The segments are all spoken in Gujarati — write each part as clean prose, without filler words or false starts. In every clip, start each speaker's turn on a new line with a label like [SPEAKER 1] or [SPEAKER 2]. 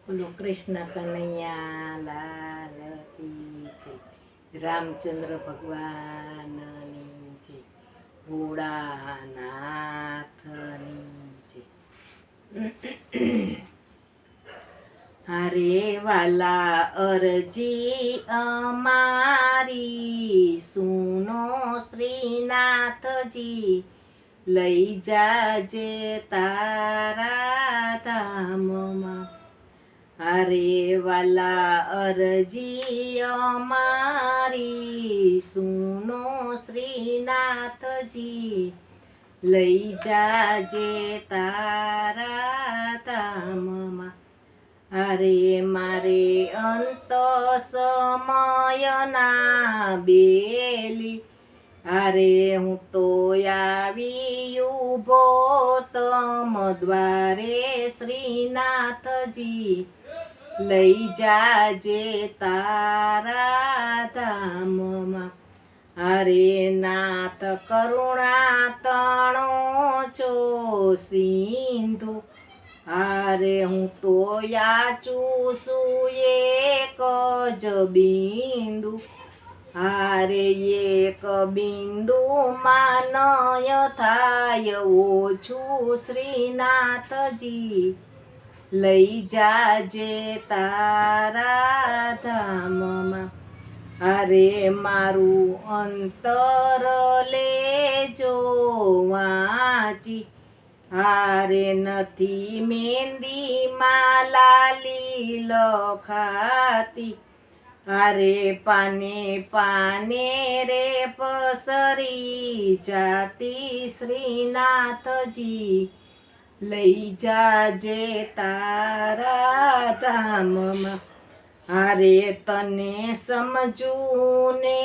[SPEAKER 1] બોલો કૃષ્ણ કનૈયા લાલ કી જય, રામચંદ્ર ભગવાનની જય, ભોળાનાથની જય. હારે વાલા અરજી અમારી સુનો શ્રીનાથજી, લઈ જાજે તારા ધામમાં. હારે વાલા અરજી અમારી સુનો શ્રીનાથજી, લઈ જાજે તારા ધામમાં. હારે મારે અંત સમયના બેલી, હારે હું તો આવી ઊભો તમ દ્વારે શ્રીનાથજી, લઈ જાજે તારા ધામમાં. હારે નાથ કરુણા તણો છો સિંધુ, હારે હું તો યાચું છું એક જ બિંદુ. હારે એક બિંદુ માનય થાય ઓછું શ્રીનાથજી, લઈ જાજે તારા ધામમાં. હારે મારું અંતર લેજો વાંચી, હારે નથી મહેંદીમાં લાલી લખાતી, હારે પાને પાને રે પસરી જાતી શ્રીનાથજી, લઈ જાજે તારા ધામમાં. હારે તને સમજું ને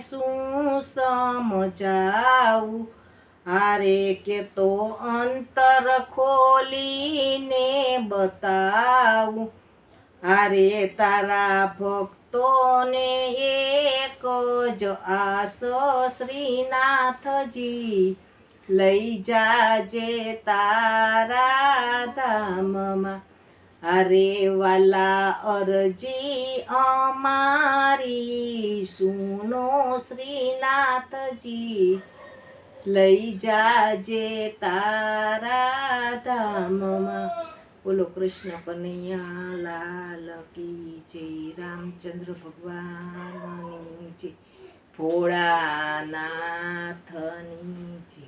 [SPEAKER 1] શું સમજાવું, હારે કે તો અંતર ખોલીને બતાવું. હારે તારા ભક્તોને એક જ આસ શ્રીનાથજી, લઈ જાજે તારા ધામમાં. હારે વાલા અરજી અમારી સુનો શ્રીનાથજી, લઈ જાજે તારા ધામમાં. બોલો કૃષ્ણ કનૈયા લાલ કી જય, રામચંદ્ર ભગવાનની જય, ભોળાનાથની જય.